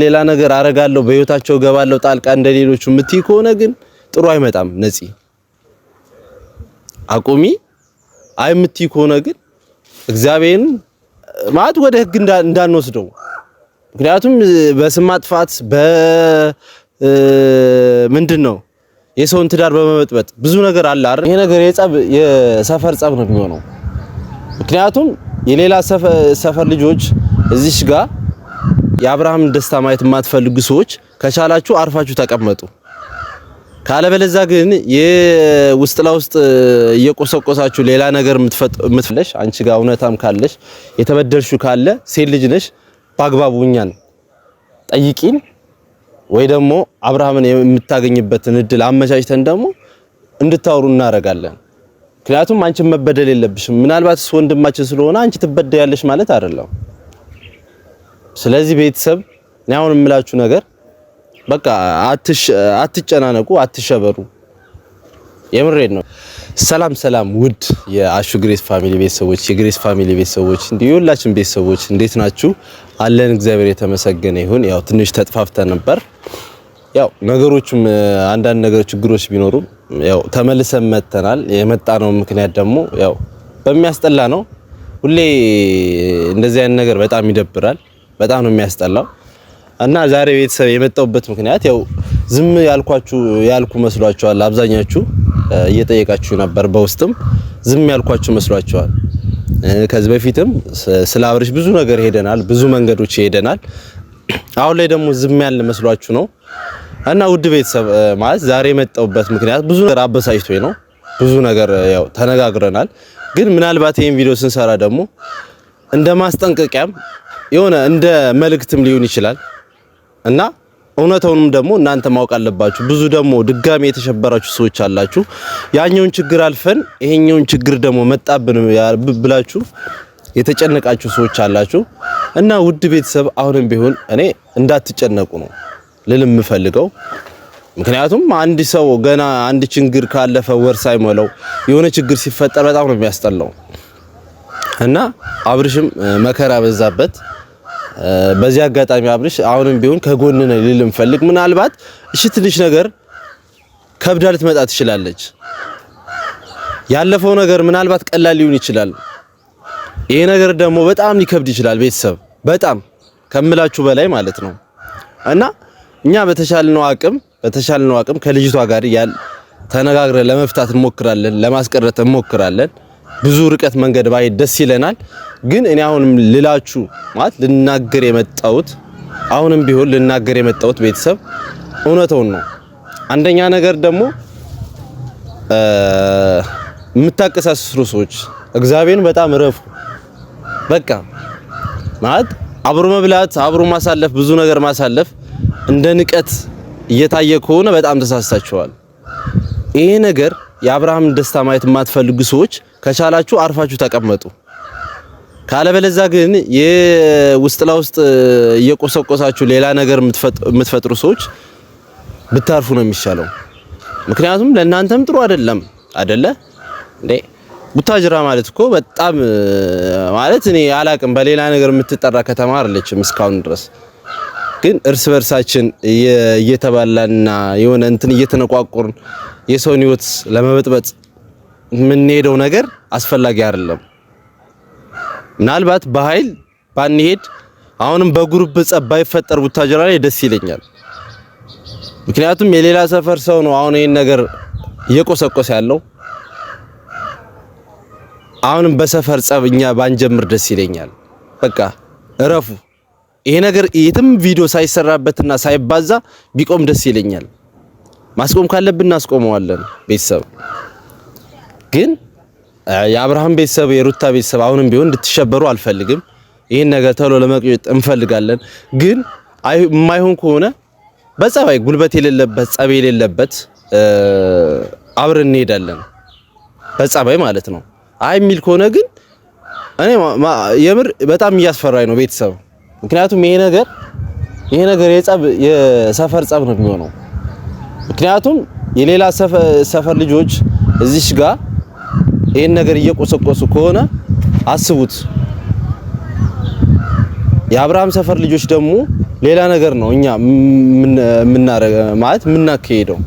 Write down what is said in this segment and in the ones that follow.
ሌላ ነገር አረጋለሁ በህይወታቸው ገባለሁ ጣልቃ እንደሌሎቹ ምትይ ከሆነ ግን ጥሩ አይመጣም። ነፂ አቁሚ። አይ ምትይ ከሆነ ግን እግዚአብሔርን ማለት ወደ ህግ እንዳንወስደው። ምክንያቱም በስም ማጥፋት ምንድነው የሰውን ትዳር በመበጥበጥ ብዙ ነገር አለ አይደል? ይሄ ነገር የሰፈር ጸብ ነው የሚሆነው። ምክንያቱም የሌላ ሰፈር ልጆች እዚሽ ጋር የአብርሃም ደስታ ማየት የማትፈልጉ ሰዎች ከቻላችሁ አርፋችሁ ተቀመጡ። ካለበለዛ ግን የውስጥ ለውስጥ እየቆሰቆሳችሁ ሌላ ነገር የምትፈልሽ አንቺ ጋር እውነታም ካለሽ የተበደልሹ ካለ ሴት ልጅ ነሽ በአግባቡ እኛን ጠይቂን ወይ ደግሞ አብርሃምን የምታገኝበትን እድል አመቻችተን ደግሞ እንድታወሩ እናረጋለን። ምክንያቱም አንቺ መበደል የለብሽም። ምናልባት ወንድማችን ስለሆነ አንቺ ትበደያለሽ ማለት አይደለም። ስለዚህ ቤተሰብ እኔ አሁን የምላችሁ ነገር በቃ አትጨናነቁ፣ አትሸበሩ። የምሬድ ነው። ሰላም ውድ የአሹ ግሬስ ፋሚሊ ቤተሰቦች፣ የግሬስ ፋሚሊ ቤተሰቦች እንዲሁ ሁላችን ቤተሰቦች እንዴት ናችሁ? አለን እግዚአብሔር የተመሰገነ ይሁን። ያው ትንሽ ተጥፋፍተን ነበር። ያው ነገሮችም አንዳንድ ነገሮች ችግሮች ቢኖሩም ያው ተመልሰን መጥተናል። የመጣነው ምክንያት ደግሞ ያው በሚያስጠላ ነው። ሁሌ እንደዚህ አይነት ነገር በጣም ይደብራል። በጣም ነው የሚያስጠላው። እና ዛሬ ቤተሰብ የመጣውበት ምክንያት ያው ዝም ያልኩ መስሏችኋል። አብዛኛችሁ እየጠየቃችሁ ነበር፣ በውስጥም ዝም ያልኳችሁ መስሏችኋል። ከዚህ በፊትም ስለ አብርሽ ብዙ ነገር ሄደናል፣ ብዙ መንገዶች ሄደናል። አሁን ላይ ደግሞ ዝም ያልን መስሏችሁ ነው። እና ውድ ቤተሰብ ማለት ዛሬ የመጣውበት ምክንያት ብዙ ነገር አበሳጭቶኝ ነው። ብዙ ነገር ያው ተነጋግረናል። ግን ምናልባት ይሄን ቪዲዮ ስንሰራ ደግሞ እንደ ማስጠንቀቂያም የሆነ እንደ መልእክትም ሊሆን ይችላል እና እውነታውንም ደግሞ እናንተ ማወቅ አለባችሁ። ብዙ ደግሞ ድጋሚ የተሸበራችሁ ሰዎች አላችሁ። ያኛውን ችግር አልፈን ይሄኛውን ችግር ደግሞ መጣብን ብላችሁ የተጨነቃችሁ ሰዎች አላችሁ። እና ውድ ቤተሰብ አሁንም ቢሆን እኔ እንዳትጨነቁ ነው ልልም የምፈልገው። ምክንያቱም አንድ ሰው ገና አንድ ችግር ካለፈ ወር ሳይሞላው የሆነ ችግር ሲፈጠር በጣም ነው የሚያስጠላው። እና አብርሽም መከራ በዛበት። በዚህ አጋጣሚ አብርሽ አሁንም ቢሆን ከጎን ነው ልልም ፈልግ። ምናልባት እሺ ትንሽ ነገር ከብዳ ልትመጣ ትችላለች። ያለፈው ነገር ምናልባት ቀላል ሊሆን ይችላል። ይሄ ነገር ደግሞ በጣም ሊከብድ ይችላል ቤተሰብ፣ በጣም ከምላችሁ በላይ ማለት ነው። እና እኛ በተሻልነው አቅም ከልጅቷ ጋር ተነጋግረን ለመፍታት እንሞክራለን፣ ለማስቀረት እንሞክራለን። ብዙ ርቀት መንገድ ባይ ደስ ይለናል። ግን እኔ አሁንም ልላችሁ ማለት ልናገር የመጣሁት ቤተሰብ እውነታውን ነው። አንደኛ ነገር ደግሞ የምታቀሳስሩ ሰዎች እግዚአብሔርን በጣም ረፉ። በቃ ማለት አብሮ መብላት፣ አብሮ ማሳለፍ፣ ብዙ ነገር ማሳለፍ እንደ ንቀት እየታየ ከሆነ በጣም ተሳስታችኋል። ይሄ ነገር የአብርሃም ደስታ ማየት የማትፈልጉ ሰዎች ከቻላችሁ አርፋችሁ ተቀመጡ። ካለበለዛ ግን የውስጥ ለውስጥ እየቆሰቆሳችሁ ሌላ ነገር የምትፈጥሩ ሰዎች ብታርፉ ነው የሚሻለው። ምክንያቱም ለእናንተም ጥሩ አይደለም አይደለ እንዴ? ቡታጅራ ማለት እኮ በጣም ማለት እኔ አላቅም በሌላ ነገር የምትጠራ ከተማ አይደለችም እስካሁን ድረስ። ግን እርስ በርሳችን እየተባላና የሆነ እንትን እየተነቋቆርን የሰውን ህይወት ለመበጥበጥ የምንሄደው ነገር አስፈላጊ አይደለም። ምናልባት በኃይል ባንሄድ አሁንም በግሩፕ ጸብ ባይፈጠር ቡታጅራ ላይ ደስ ይለኛል። ምክንያቱም የሌላ ሰፈር ሰው ነው አሁን ይሄን ነገር እየቆሰቆሰ ያለው። አሁንም በሰፈር ጸብ እኛ ባንጀምር ደስ ይለኛል። በቃ እረፉ። ይሄ ነገር የትም ቪዲዮ ሳይሰራበትና ሳይባዛ ቢቆም ደስ ይለኛል። ማስቆም ካለብን እናስቆመዋለን። ቤተሰብ ግን የአብርሃም ቤተሰብ የሩታ ቤተሰብ አሁንም ቢሆን እንድትሸበሩ አልፈልግም። ይሄን ነገር ተሎ ለመቅጨት እንፈልጋለን። ግን የማይሆን ከሆነ በጸባይ ጉልበት የሌለበት ጸብ የሌለበት አብረን እንሄዳለን። በጸባይ ማለት ነው። አይ የሚል ከሆነ ግን እኔ የምር በጣም እያስፈራኝ ነው ቤተሰብ። ምክንያቱም ይሄ ነገር የሰፈር ጸብ ነው የሚሆነው። ምክንያቱም የሌላ ሰፈር ልጆች እዚሽ ጋር ይሄን ነገር እየቆሰቆሱ ከሆነ አስቡት። የአብርሃም ሰፈር ልጆች ደግሞ ሌላ ነገር ነው እኛ ምናከሄደው።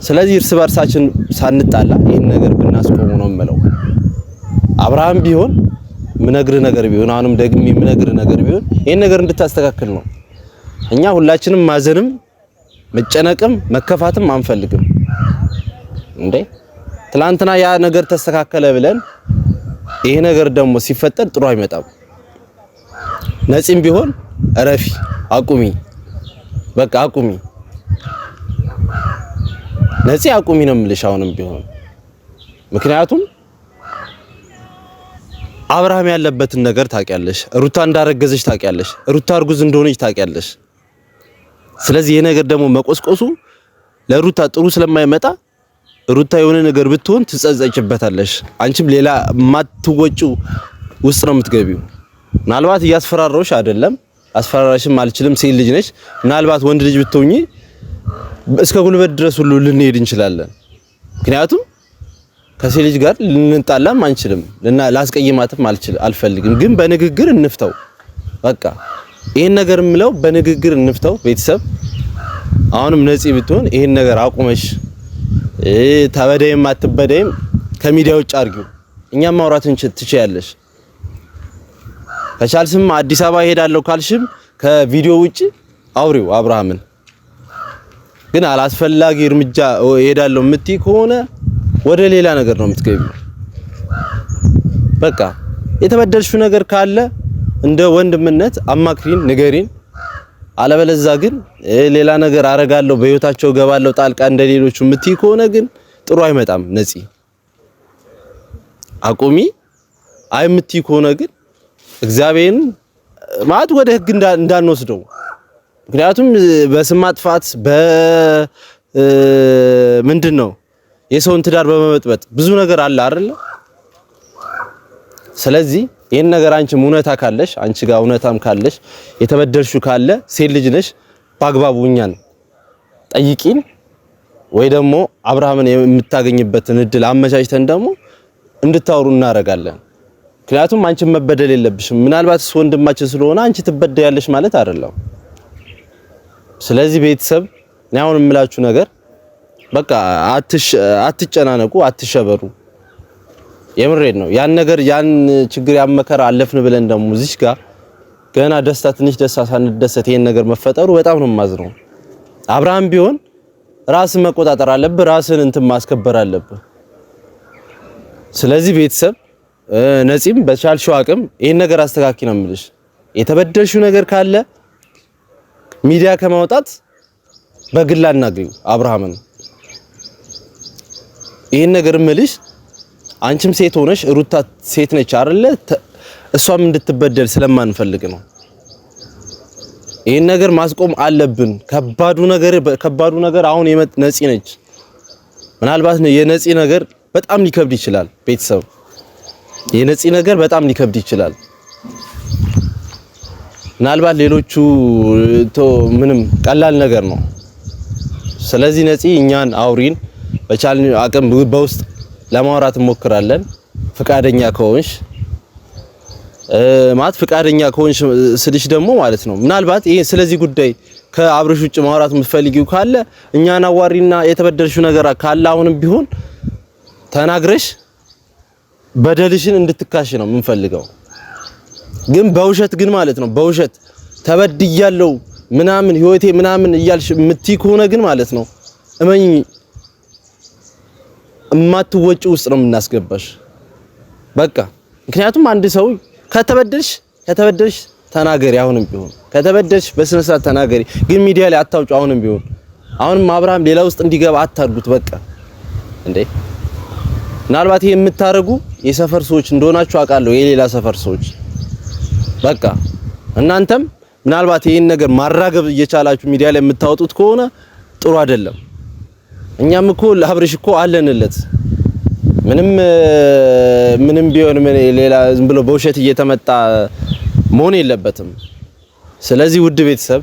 ስለዚህ እርስ በርሳችን ሳንጣላ ይሄን ነገር ብናስቆም ነው የምለው። አብርሃም ቢሆን ምነግርህ ነገር ቢሆን አሁንም ደግሜ ምነግርህ ነገር ቢሆን ይሄን ነገር እንድታስተካክል ነው። እኛ ሁላችንም ማዘንም መጨነቅም መከፋትም አንፈልግም እንዴ። ትላንትና ያ ነገር ተስተካከለ ብለን ይሄ ነገር ደግሞ ሲፈጠር ጥሩ አይመጣም። ነፂም ቢሆን እረፊ፣ አቁሚ፣ በቃ አቁሚ። ነፂ አቁሚ ነው የምልሽ አሁንም ቢሆን። ምክንያቱም አብርሃም ያለበትን ነገር ታውቂያለሽ፣ ሩታ እንዳረገዘች ታውቂያለሽ፣ ሩታ እርጉዝ እንደሆነች ታውቂያለሽ። ስለዚህ ይሄ ነገር ደግሞ መቆስቆሱ ለሩታ ጥሩ ስለማይመጣ ሩታ የሆነ ነገር ብትሆን ትጸጸጭበታለሽ። አንቺም ሌላ ማትወጪው ውስጥ ነው የምትገቢው። ምናልባት እያስፈራራሁሽ አይደለም፣ አስፈራራሽም አልችልም፣ ሴት ልጅ ነሽ። ምናልባት ወንድ ልጅ ብትሆኚ እስከ ጉልበት ድረስ ሁሉ ልንሄድ እንችላለን። ምክንያቱም ከሴት ልጅ ጋር ልንጣላም አንችልም፣ ላስቀይማትም አልፈልግም። ግን በንግግር እንፍተው። በቃ ይሄን ነገር የምለው በንግግር እንፍተው። ቤተሰብ አሁንም ነፂ ብትሆን ይሄን ነገር አቁመሽ ተበደይም አትበደይም ከሚዲያ ውጭ አድርጊው። እኛም ማውራት ትችያለሽ። ከቻልሽም አዲስ አበባ ሄዳለሁ ካልሽም ከቪዲዮ ውጪ አውሪው አብርሃምን። ግን አላስፈላጊ እርምጃ ሄዳለሁ የምትይ ከሆነ ወደ ሌላ ነገር ነው የምትገቢው። በቃ የተበደልሽው ነገር ካለ እንደ ወንድምነት አማክሪን፣ ንገሪን። አለበለዛ ግን ሌላ ነገር አረጋለሁ በህይወታቸው ገባለሁ ጣልቃ እንደሌሎቹ የምትይ ከሆነ ግን ጥሩ አይመጣም። ነፂ አቁሚ። አይ የምትይ ከሆነ ግን እግዚአብሔርን ማለት ወደ ህግ እንዳንወስደው። ምክንያቱም በስም ማጥፋት ምንድነው የሰውን ትዳር በመበጥበጥ ብዙ ነገር አለ አይደል? ስለዚህ ይሄን ነገር አንቺም እውነታ ካለሽ አንቺ ጋር እውነታም ካለሽ የተበደልሽው ካለ ሴት ልጅ ነሽ፣ በአግባቡ እኛን ጠይቂን፣ ወይ ደግሞ አብርሃምን የምታገኝበትን እድል አመቻችተን ደግሞ እንድታወሩ እናረጋለን። ምክንያቱም አንቺም መበደል የለብሽም። ምናልባት ወንድማችን ስለሆነ አንቺ ትበደያለሽ ማለት አይደለም። ስለዚህ ቤተሰብ እኔ አሁን የምላችሁ ነገር በቃ አትጨናነቁ፣ አትሸበሩ። የምሬድ ነው። ያን ነገር ያን ችግር ያመከራ አለፍን ብለን ደግሞ እዚህ ጋር ገና ደስታ ትንሽ ደስታ ሳንደሰት ይሄን ነገር መፈጠሩ በጣም ነው የማዝነው። አብርሃም ቢሆን ራስን መቆጣጠር አለብህ፣ ራስን እንትን ማስከበር አለብህ። ስለዚህ ቤተሰብ ነፂም በቻልሽው አቅም ይሄን ነገር አስተካኪ ነው የምልሽ። የተበደልሽው ነገር ካለ ሚዲያ ከማውጣት በግል አናግሪው አብርሃምን። ይሄን ነገር እምልሽ አንቺም ሴት ሆነሽ ሩታ ሴት ነች አይደለ? እሷም እንድትበደል ስለማንፈልግ ነው። ይሄን ነገር ማስቆም አለብን። ከባዱ ነገር አሁን ነፂ ነች። ምናልባት የነፂ ነገር በጣም ሊከብድ ይችላል። ቤተሰብ የነፂ ነገር በጣም ሊከብድ ይችላል። ምናልባት ሌሎቹ ምንም ቀላል ነገር ነው። ስለዚህ ነፂ እኛን አውሪን፣ በቻልን አቅም በውስጥ ለማውራት እንሞክራለን። ፍቃደኛ ከሆንሽ ማለት ፍቃደኛ ከሆንሽ ስልሽ ደግሞ ማለት ነው ምናልባት ይሄ ስለዚህ ጉዳይ ከአብርሽ ውጭ ማውራት የምትፈልጊው ካለ እኛን አዋሪና የተበደልሽው ነገር ካለ አሁንም ቢሆን ተናግረሽ በደልሽን እንድትካሽ ነው የምንፈልገው። ግን በውሸት ግን ማለት ነው በውሸት ተበድያለሁ ምናምን ህይወቴ ምናምን እያልሽ የምትይ ከሆነ ግን ማለት ነው እመኝ እማትወጪ ውስጥ ነው የምናስገባሽ። በቃ ምክንያቱም አንድ ሰው ከተበደልሽ ተናገሪ። አሁንም ቢሆን ከተበደልሽ በስነ ስርዓት ተናገሪ። ግን ሚዲያ ላይ አታውጪው። አሁንም ቢሆን አሁንም አብርሃም ሌላ ውስጥ እንዲገባ አታርጉት። በቃ እንዴ ምናልባት ይሄ የምታረጉ የሰፈር ሰዎች እንደሆናችሁ አውቃለሁ፣ የሌላ ሰፈር ሰዎች። በቃ እናንተም ምናልባት ይሄን ነገር ማራገብ እየቻላችሁ ሚዲያ ላይ የምታወጡት ከሆነ ጥሩ አይደለም። እኛም እኮ ለአብርሽ እኮ አለንለት። ምንም ቢሆን ሌላ ዝም ብሎ በውሸት እየተመጣ መሆን የለበትም። ስለዚህ ውድ ቤተሰብ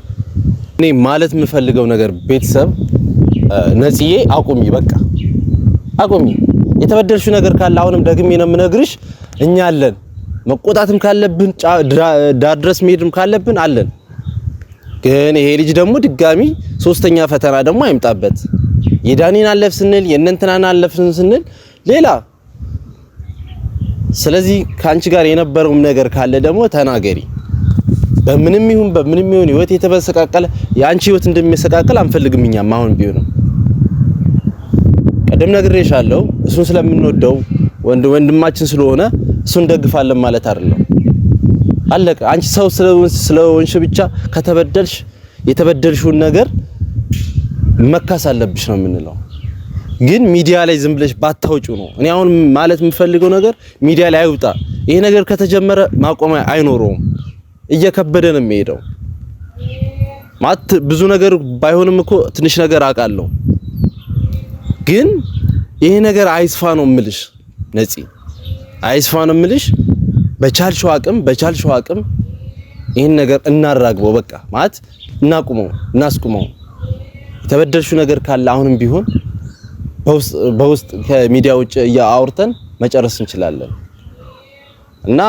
እኔ ማለት የምፈልገው ነገር ቤተሰብ ነፂዬ አቁሚ፣ በቃ አቁሚ። የተበደልሽው ነገር ካለ አሁንም ደግሜ ነው የምነግርሽ፣ እኛ አለን። መቆጣትም ካለብን ዳር ድረስ መሄድም ካለብን አለን። ግን ይሄ ልጅ ደግሞ ድጋሚ ሶስተኛ ፈተና ደግሞ አይምጣበት። የዳኒን አለፍ ስንል የእነንተናን አለፍን ስንል ሌላ። ስለዚህ ካንቺ ጋር የነበረውም ነገር ካለ ደግሞ ተናገሪ። በምንም ይሁን ህይወት የተበሰቃቀለ ያንቺ ህይወት እንደሚሰቃቀል አንፈልግም እኛም አሁን ቢሆንም። ቀደም ነግሬሻለሁ እሱን ስለምንወደው ወንድማችን ስለሆነ እሱን ደግፋለን ማለት አይደለም። አለቀ። አንቺ ሰው ስለሆንሽ ብቻ ከተበደልሽ የተበደልሽውን ነገር መካስ አለብሽ ነው የምንለው። ግን ሚዲያ ላይ ዝም ብለሽ ባታውጪው ነው። እኔ አሁን ማለት የምፈልገው ነገር ሚዲያ ላይ አይውጣ። ይሄ ነገር ከተጀመረ ማቆሚያ አይኖረውም። እየከበደ ነው የሚሄደው። ማለት ብዙ ነገር ባይሆንም እኮ ትንሽ ነገር አውቃለሁ። ግን ይሄ ነገር አይስፋ ነው የምልሽ ነፂ፣ አይስፋ ነው የምልሽ። በቻልሽው አቅም ይሄን ነገር እናራግበው። በቃ ማለት እናስቁመው። የተበደልሽው ነገር ካለ አሁንም ቢሆን በውስጥ ከሚዲያ ውጭ አውርተን መጨረስ እንችላለን። እና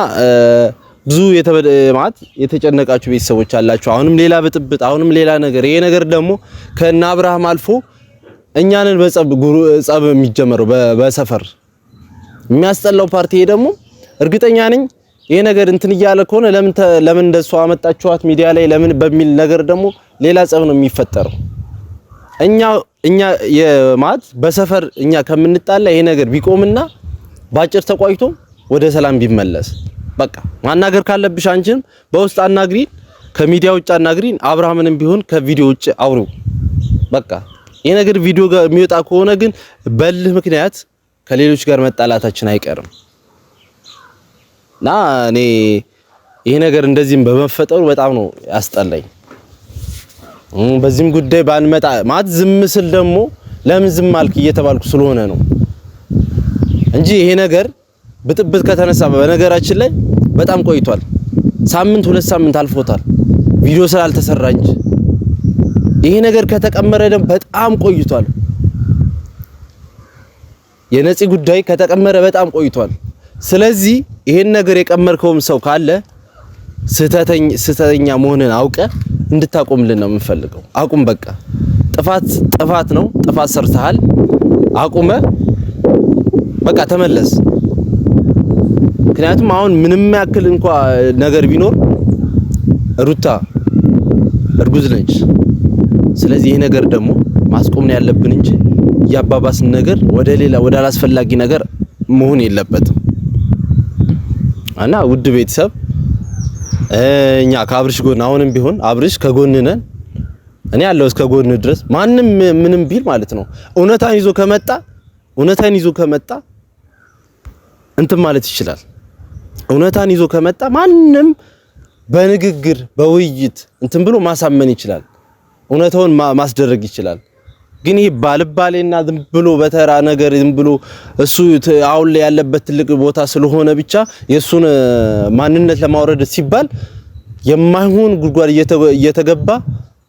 ብዙ የተጨነቃችሁ ቤተሰቦች አላችሁ። አሁንም ሌላ ብጥብጥ፣ አሁንም ሌላ ነገር። ይሄ ነገር ደግሞ ከእነ አብርሃም አልፎ እኛንን በጸብ የሚጀመረው በሰፈር የሚያስጠላው ፓርቲ። ይሄ ደግሞ እርግጠኛ ነኝ ይሄ ነገር እንትን እያለ ከሆነ ለምን እንደሷ አመጣችኋት ሚዲያ ላይ ለምን በሚል ነገር ደግሞ ሌላ ጸብ ነው የሚፈጠረው። እኛ በሰፈር እኛ ከምንጣላ ይሄ ነገር ቢቆምና ባጭር ተቋይቶ ወደ ሰላም ቢመለስ። በቃ ማናገር ካለብሽ አንቺም በውስጥ አናግሪን፣ ከሚዲያ ውጭ አናግሪን። አብርሃምንም ቢሆን ከቪዲዮ ውጭ አውሩ። በቃ ይሄ ነገር ቪዲዮ ጋር የሚወጣ ከሆነ ግን በልህ ምክንያት ከሌሎች ጋር መጣላታችን አይቀርም። እና እኔ ይሄ ነገር እንደዚህም በመፈጠሩ በጣም ነው ያስጠላኝ። በዚህም ጉዳይ ባንመጣ ማለት ዝም ስል ደግሞ ለምን ዝም አልክ እየተባልኩ ስለሆነ ነው እንጂ ይሄ ነገር ብጥብጥ ከተነሳ በነገራችን ላይ በጣም ቆይቷል። ሳምንት 2 ሳምንት አልፎታል ቪዲዮ ስላልተሰራ እንጂ ይሄ ነገር ከተቀመረ ደግሞ በጣም ቆይቷል። የነፂ ጉዳይ ከተቀመረ በጣም ቆይቷል። ስለዚህ ይሄን ነገር የቀመርከውም ሰው ካለ ስህተተኛ መሆንን አውቀ እንድታቆምልን ነው የምንፈልገው። አቁም። በቃ ጥፋት ነው። ጥፋት ሰርተሃል። አቁመ በቃ ተመለስ። ምክንያቱም አሁን ምንም ያክል እንኳን ነገር ቢኖር ሩታ እርጉዝ ነች። ስለዚህ ይሄ ነገር ደግሞ ማስቆም ነው ያለብን እንጂ ያባባስን ነገር ወደ አላስፈላጊ ነገር መሆን የለበትም። እና ውድ ቤተሰብ እኛ ከአብርሽ ጎን አሁንም ቢሆን አብርሽ ከጎን ነን። እኔ ያለው እስከ ጎን ድረስ ማንም ምንም ቢል ማለት ነው እውነታን ይዞ ከመጣ እንትን ማለት ይችላል። እውነታን ይዞ ከመጣ ማንም በንግግር በውይይት እንትን ብሎ ማሳመን ይችላል። እውነታውን ማስደረግ ይችላል። ግን ይሄ ባልባሌና ዝም ብሎ በተራ ነገር ዝም ብሎ እሱ አሁን ላይ ያለበት ትልቅ ቦታ ስለሆነ ብቻ የሱን ማንነት ለማውረድ ሲባል የማይሆን ጉድጓድ እየተገባ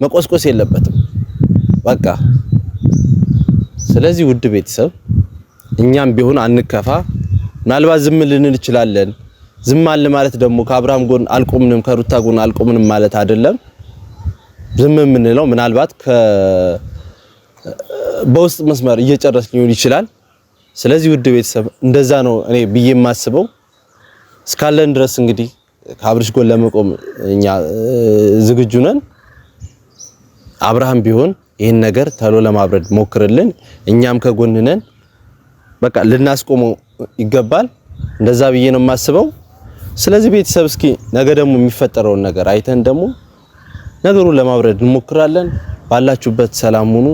መቆስቆስ የለበትም። በቃ ስለዚህ ውድ ቤተሰብ እኛም ቢሆን አንከፋ። ምናልባት ዝም ልንል እንችላለን። ዝም አለ ማለት ደግሞ ከአብርሃም ጎን አልቆምንም ከሩታ ጎን አልቆምንም ማለት አይደለም። ዝም የምንለው ምናልባት በውስጥ መስመር እየጨረስን ሊሆን ይችላል። ስለዚህ ውድ ቤተሰብ እንደዛ ነው እኔ ብዬ የማስበው። እስካለን ድረስ እንግዲህ ከአብርሽ ጎን ለመቆም እኛ ዝግጁ ነን። አብርሃም ቢሆን ይሄን ነገር ተሎ ለማብረድ ሞክርልን። እኛም ከጎን ነን። በቃ ልናስቆመው ይገባል። እንደዛ ብዬ ነው የማስበው። ስለዚህ ቤተሰብ እስኪ ነገ ደግሞ የሚፈጠረውን ነገር አይተን ደግሞ ነገሩን ለማብረድ እንሞክራለን። ባላችሁበት ሰላም ሁኑ።